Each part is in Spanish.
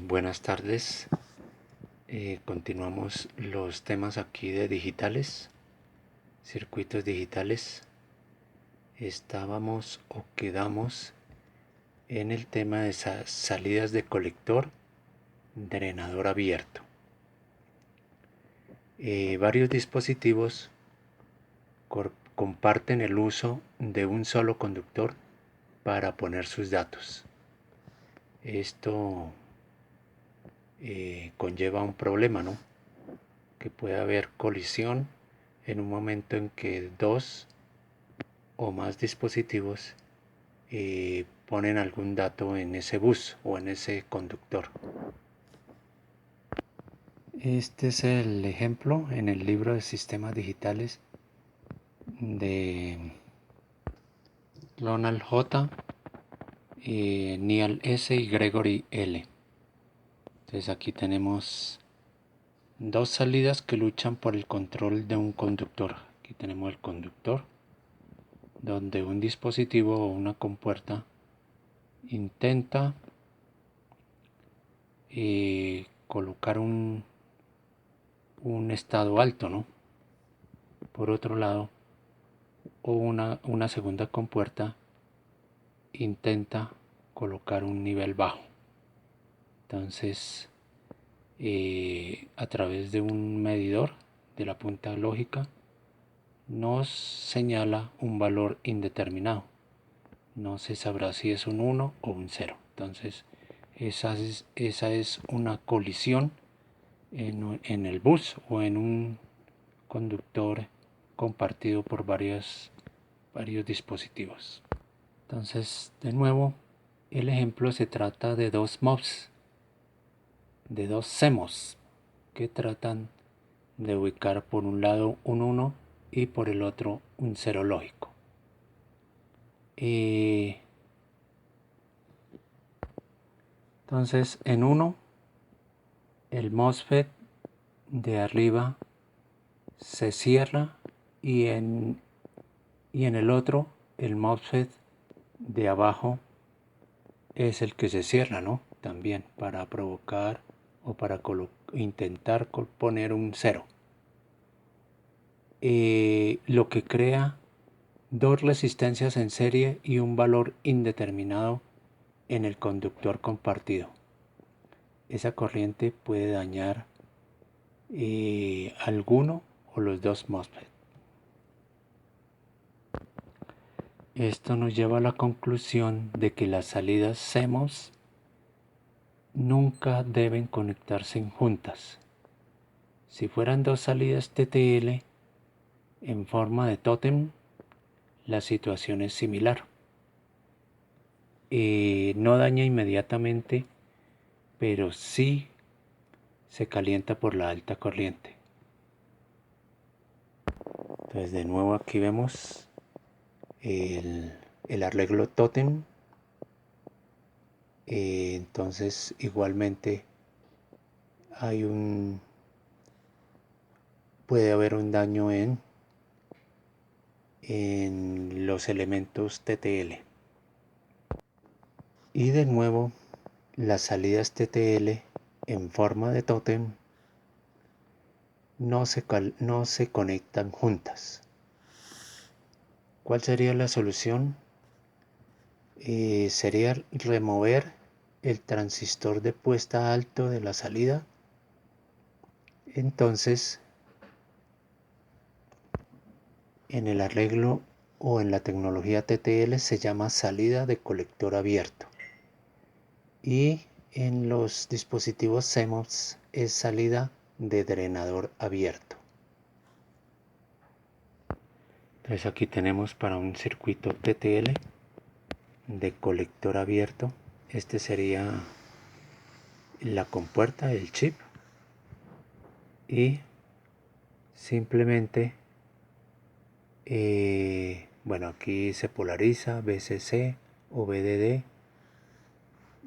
Buenas tardes. Continuamos los temas aquí de digitales, circuitos digitales. Estábamos o quedamos en el tema de salidas de colector, drenador abierto. Varios dispositivos comparten el uso de un solo conductor para poner sus datos. Esto conlleva un problema, ¿no? Que puede haber colisión en un momento en que dos o más dispositivos ponen algún dato en ese bus o en ese conductor. Este es el ejemplo en el libro de sistemas digitales de Ronald J. Neal S. y Gregory L. Entonces aquí tenemos dos salidas que luchan por el control de un conductor. Aquí tenemos el conductor, donde un dispositivo o una compuerta intenta colocar un estado alto, ¿no? Por otro lado, o una segunda compuerta intenta colocar un nivel bajo. Entonces, a través de un medidor de la punta lógica, nos señala un valor indeterminado. No se sabrá si es un 1 o un 0. Entonces, esa es una colisión en el bus o en un conductor compartido por varios dispositivos. Entonces, de nuevo, el ejemplo se trata de dos MOVs, de dos CMOS, que tratan de ubicar por un lado un 1 y por el otro un 0 lógico. Entonces, en uno, el MOSFET de arriba se cierra y en el otro, el MOSFET de abajo es el que se cierra, ¿no? También para provocar o para intentar poner un 0. Lo que crea dos resistencias en serie y un valor indeterminado en el conductor compartido. Esa corriente puede dañar alguno o los dos MOSFET. Esto nos lleva a la conclusión de que las salidas CMOS nunca deben conectarse juntas. Si fueran dos salidas TTL en forma de tótem, la situación es similar. No daña inmediatamente, pero sí se calienta por la alta corriente. Entonces, de nuevo aquí vemos el arreglo tótem. Entonces, igualmente puede haber un daño en los elementos TTL. Y de nuevo, las salidas TTL en forma de tótem no se conectan juntas. ¿Cuál sería la solución? Sería remover el transistor de puesta alto de la salida. Entonces, en el arreglo o en la tecnología TTL se llama salida de colector abierto. Y en los dispositivos CMOS es salida de drenador abierto. Entonces aquí tenemos para un circuito TTL de colector abierto. Este sería la compuerta del chip y simplemente bueno, aquí se polariza VCC o VDD,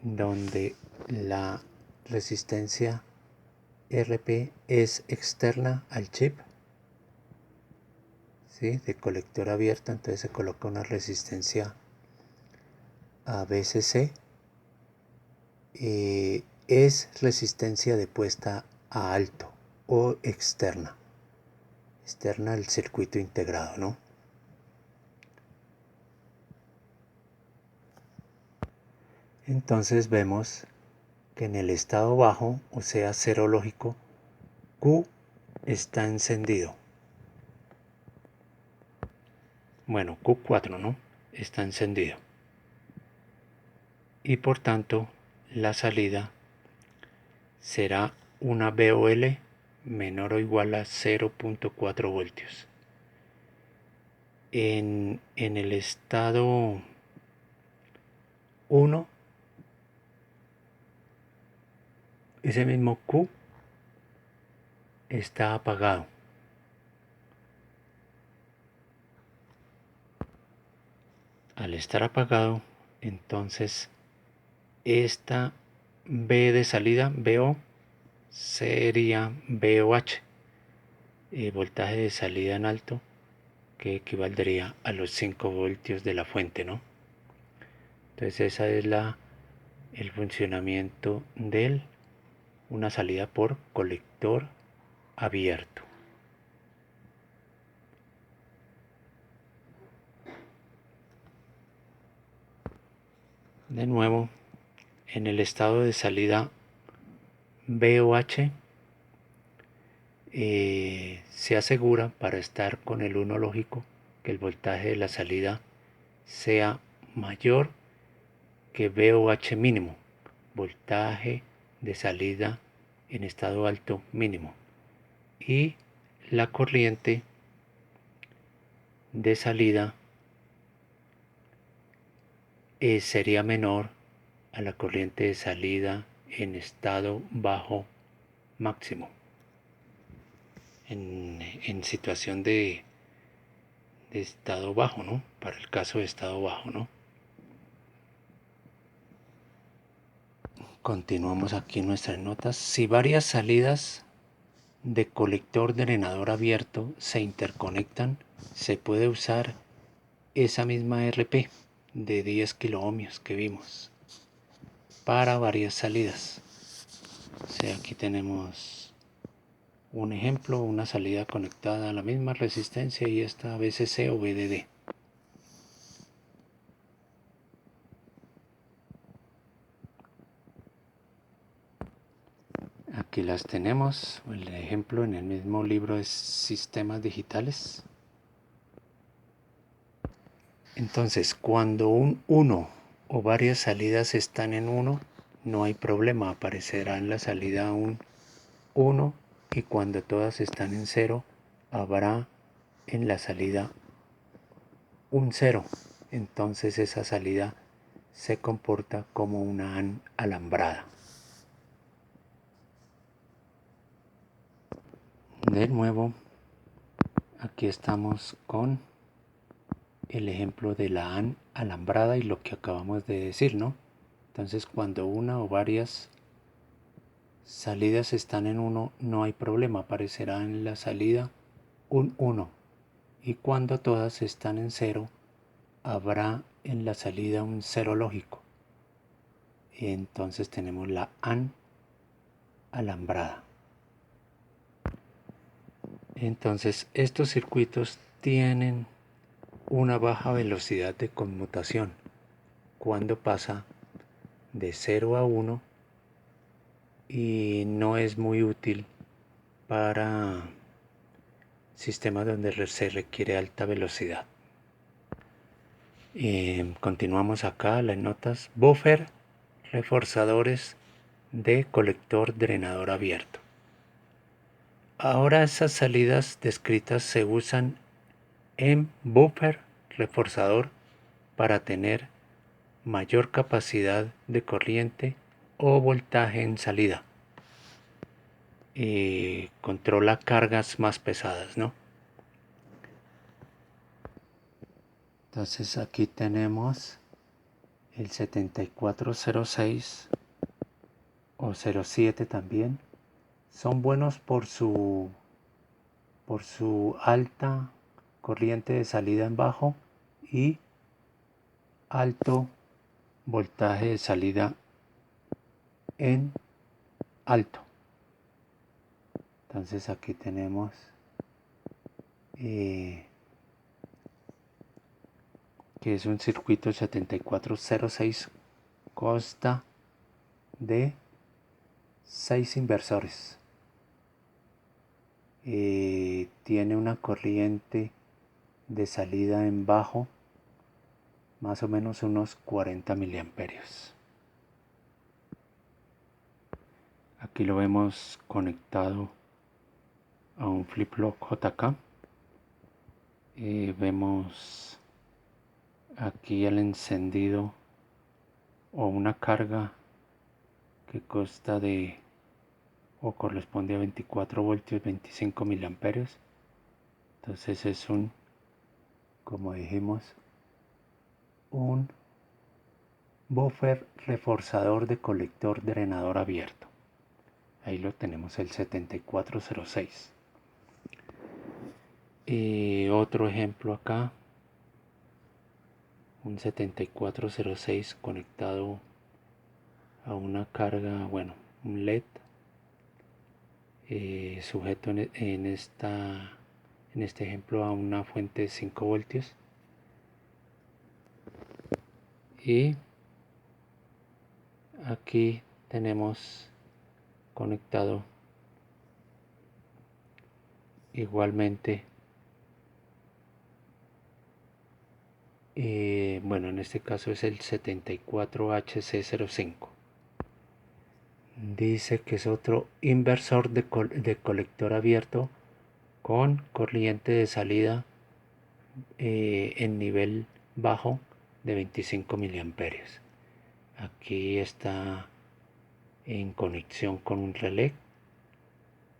donde la resistencia RP es externa al chip, ¿sí? De colector abierto, entonces se coloca una resistencia a VCC. es resistencia de puesta a alto o externa. Externa al circuito integrado, ¿no? Entonces vemos que en el estado bajo, o sea cero lógico, Q está encendido. Bueno, Q4, ¿no? Está encendido. Y por tanto, la salida será una VOL menor o igual a 0.4 voltios. En el estado 1, ese mismo Q está apagado. Al estar apagado, entonces esta V de salida, VO, sería VOH, voltaje de salida en alto, que equivaldría a los 5 voltios de la fuente, ¿no? Entonces esa es el funcionamiento de una salida por colector abierto. De nuevo, en el estado de salida VOH, se asegura, para estar con el 1 lógico, que el voltaje de la salida sea mayor que VOH mínimo, voltaje de salida en estado alto mínimo, y la corriente de salida sería menor a la corriente de salida en estado bajo máximo, en situación de estado bajo, ¿no? Para el caso de estado bajo, ¿no? Continuamos aquí en nuestras notas. Si varias salidas de colector drenador abierto se interconectan, se puede usar esa misma RP de 10 kiloohmios que vimos para varias salidas. O sea, aquí tenemos un ejemplo, una salida conectada a la misma resistencia y esta VCC o VDD. Aquí las tenemos, el ejemplo en el mismo libro de sistemas digitales. Entonces, cuando un 1 o varias salidas están en 1, no hay problema, aparecerá en la salida un 1, y cuando todas están en 0, habrá en la salida un 0. Entonces esa salida se comporta como una AN alambrada. De nuevo, aquí estamos con el ejemplo de la AN alambrada y lo que acabamos de decir, ¿no? Entonces, cuando una o varias salidas están en 1, no hay problema, aparecerá en la salida un 1. Y cuando todas están en 0, habrá en la salida un 0 lógico. Y entonces tenemos la AN alambrada. Entonces, estos circuitos tienen una baja velocidad de conmutación cuando pasa de 0 a 1, y no es muy útil para sistemas donde se requiere alta velocidad. Continuamos acá las notas. Buffer, reforzadores de colector drenador abierto. Ahora esas salidas descritas se usan en buffer reforzador para tener mayor capacidad de corriente o voltaje en salida. Controla cargas más pesadas, ¿no? Entonces aquí tenemos el 7406 o 07 también. Son buenos por su alta corriente de salida en bajo y alto voltaje de salida en alto. Entonces aquí tenemos que es un circuito 7406, consta de 6 inversores. Tiene una corriente de salida en bajo, más o menos unos 40 miliamperios. Aquí lo vemos conectado a un flip-flop JK. Vemos aquí el encendido o una carga que consta de o corresponde a 24 voltios 25 miliamperios. Entonces es un, como dijimos, un buffer reforzador de colector drenador abierto. Ahí lo tenemos, el 7406. Otro ejemplo acá, un 7406 conectado a una carga, bueno, un LED, sujeto en este ejemplo a una fuente de 5 voltios. Y aquí tenemos conectado igualmente, bueno, en este caso es el 74HC05. Dice que es otro inversor de colector abierto con corriente de salida en nivel bajo de 25 miliamperios. Aquí está en conexión con un relé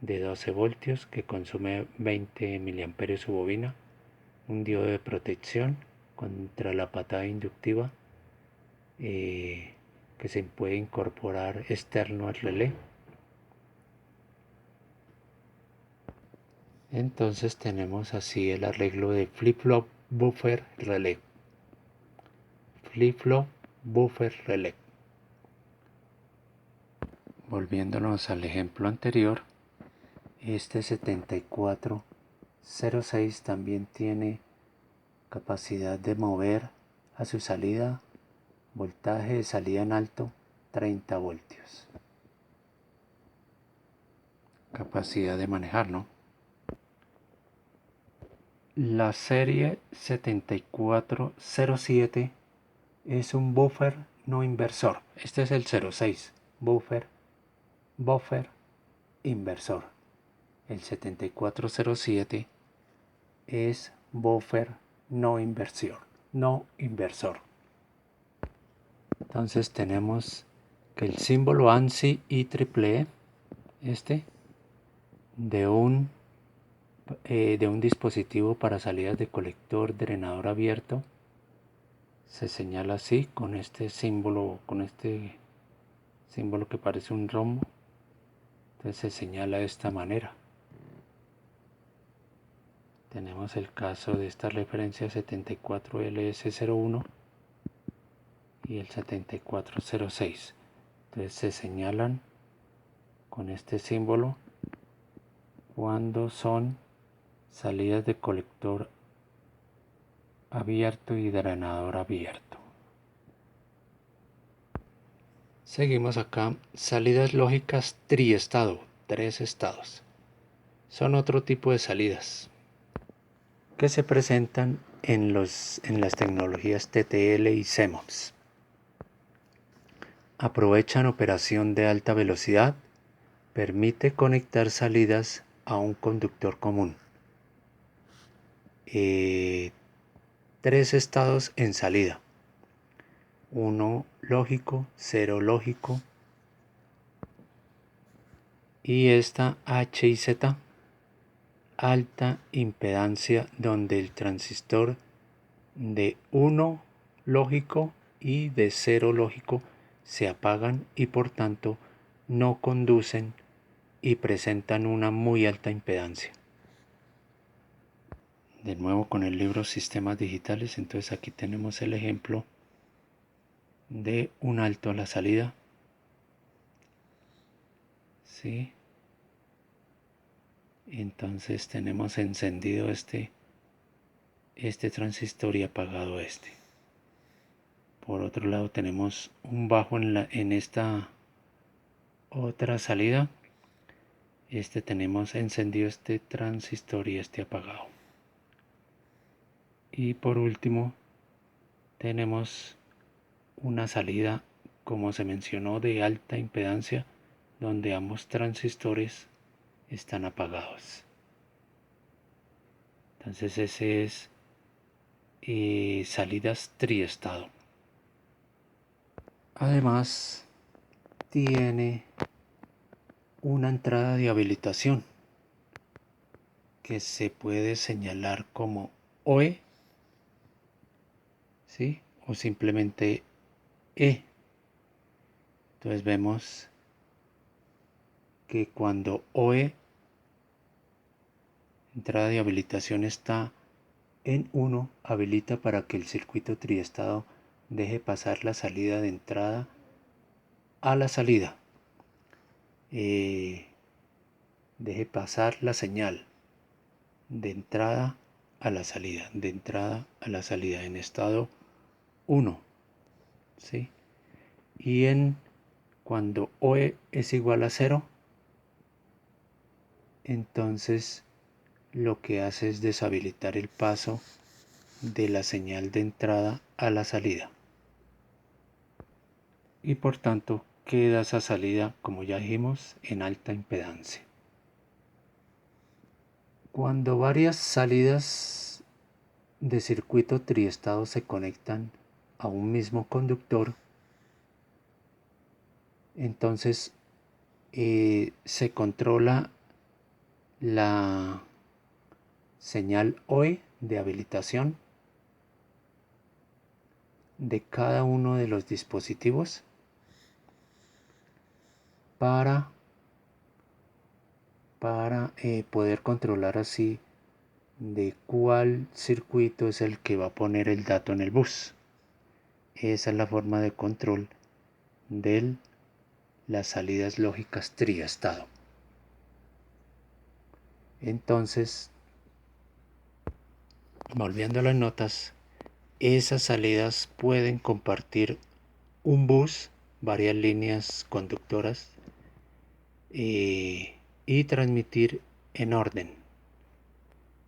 de 12 voltios que consume 20 miliamperios su bobina, un diodo de protección contra la patada inductiva que se puede incorporar externo al relé. Entonces tenemos así el arreglo de flip-flop buffer relé. Flip-flop buffer relé. Volviéndonos al ejemplo anterior, este 7406 también tiene capacidad de mover a su salida voltaje de salida en alto 30 voltios. Capacidad de manejar, ¿no? La serie 7407 es un buffer no inversor. Este es el 06, buffer inversor. El 7407 es buffer no inversor. Entonces tenemos que el símbolo ANSI IEEE, de un dispositivo para salidas de colector drenador abierto, se señala así con este símbolo que parece un rombo. Entonces se señala de esta manera. Tenemos el caso de esta referencia 74LS01 y el 7406. Entonces se señalan con este símbolo cuando son salidas de colector abierto y drenador abierto. Seguimos acá, salidas lógicas triestado, 3 estados. Son otro tipo de salidas que se presentan en las tecnologías TTL y CMOS. Aprovechan operación de alta velocidad, permite conectar salidas a un conductor común. 3 estados en salida. 1 lógico, 0 lógico. Y esta H y Z, alta impedancia, donde el transistor de 1 lógico y de 0 lógico se apagan y por tanto no conducen y presentan una muy alta impedancia. De nuevo con el libro Sistemas Digitales, entonces aquí tenemos el ejemplo de un alto a la salida ¿sí? Entonces tenemos encendido este transistor y apagado este. Por otro lado tenemos un bajo en esta otra salida. Tenemos encendido este transistor y este apagado. Y por último tenemos una salida, como se mencionó, de alta impedancia, donde ambos transistores están apagados. Entonces ese es salidas triestado. Además tiene una entrada de habilitación que se puede señalar como OE, ¿sí? O simplemente E. Entonces vemos que cuando OE, entrada de habilitación, está en 1, habilita para que el circuito triestado deje pasar la salida de entrada a la salida. Deje pasar la señal de entrada a la salida, de entrada a la salida en estado 1, ¿sí? Y cuando OE es igual a 0, entonces lo que hace es deshabilitar el paso de la señal de entrada a la salida. Y por tanto queda esa salida, como ya dijimos, en alta impedancia. Cuando varias salidas de circuito triestado se conectan a un mismo conductor, entonces se controla la señal OE de habilitación de cada uno de los dispositivos para poder controlar así de cuál circuito es el que va a poner el dato en el bus. Esa es la forma de control de las salidas lógicas triestado. Entonces, volviendo a las notas, esas salidas pueden compartir un bus, varias líneas conductoras, y transmitir en orden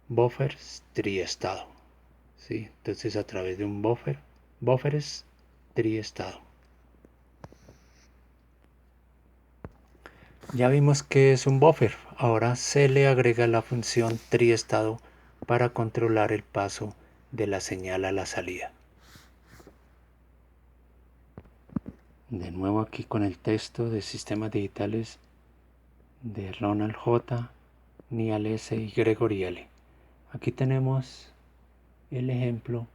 buffers triestado, ¿sí? Entonces a través de un buffers triestado. Ya vimos que es un buffer. Ahora se le agrega la función triestado para controlar el paso de la señal a la salida. De nuevo aquí con el texto de sistemas digitales de Ronald J., Niall S. y Gregory L. Aquí tenemos el ejemplo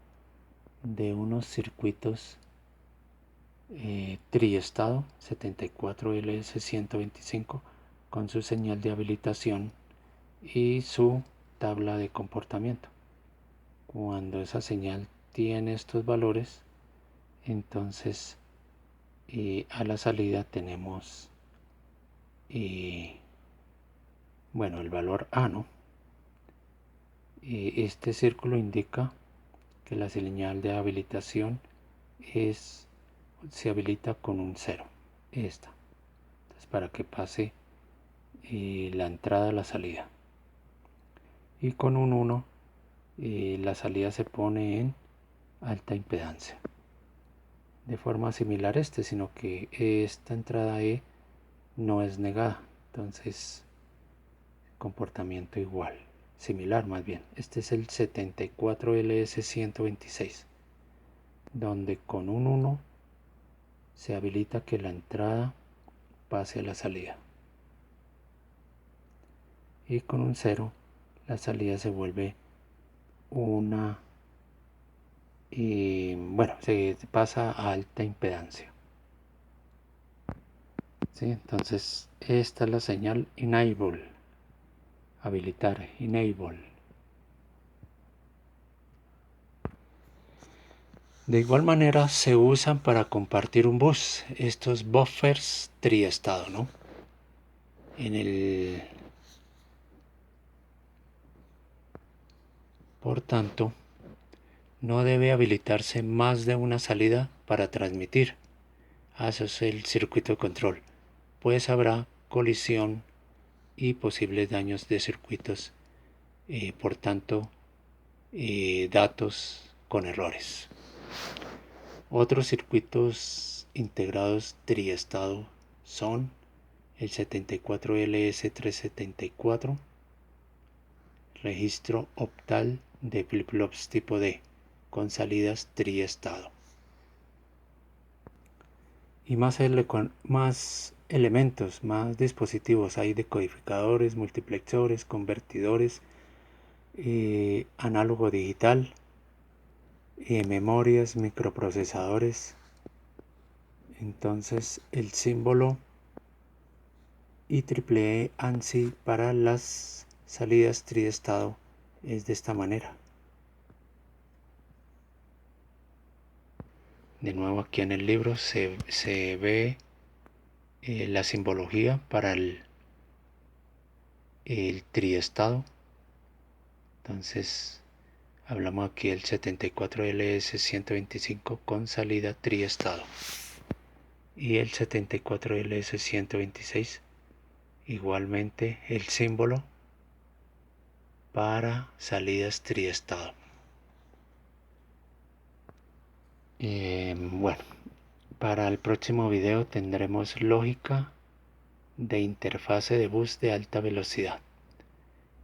de unos circuitos triestado 74LS125 con su señal de habilitación y su tabla de comportamiento. Cuando esa señal tiene estos valores, entonces a la salida tenemos bueno, el valor A, ¿no? Este círculo indica que la señal de habilitación se habilita con un 0, esta. Entonces, para que pase la entrada a la salida. Y con un 1 la salida se pone en alta impedancia. De forma similar sino que esta entrada E no es negada. Entonces, comportamiento igual, similar más bien. Este es el 74LS126, donde con un 1 se habilita que la entrada pase a la salida. Y con un 0 la salida se vuelve una bueno, se pasa a alta impedancia. ¿Sí? Entonces esta es la señal enable, habilitar, enable. De igual manera se usan para compartir un bus, estos buffers triestado, ¿no? Por tanto, no debe habilitarse más de una salida para transmitir. Eso es el circuito de control, pues habrá colisión y posibles daños de circuitos, por tanto, datos con errores. Otros circuitos integrados triestado son el 74LS374, registro optal de flip-flops tipo D con salidas triestado. Y más elementos, más dispositivos hay, decodificadores, multiplexores, convertidores, análogo digital, memorias, microprocesadores. Entonces el símbolo IEEE ANSI para las salidas triestado es de esta manera. De nuevo, aquí en el libro se ve la simbología para el triestado. Entonces hablamos aquí del 74LS125 con salida triestado y el 74LS126 igualmente el símbolo para salidas triestado. Bueno, para el próximo video tendremos lógica de interfase de bus de alta velocidad.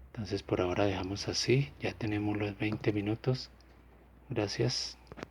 Entonces por ahora dejamos así, ya tenemos los 20 minutos. Gracias.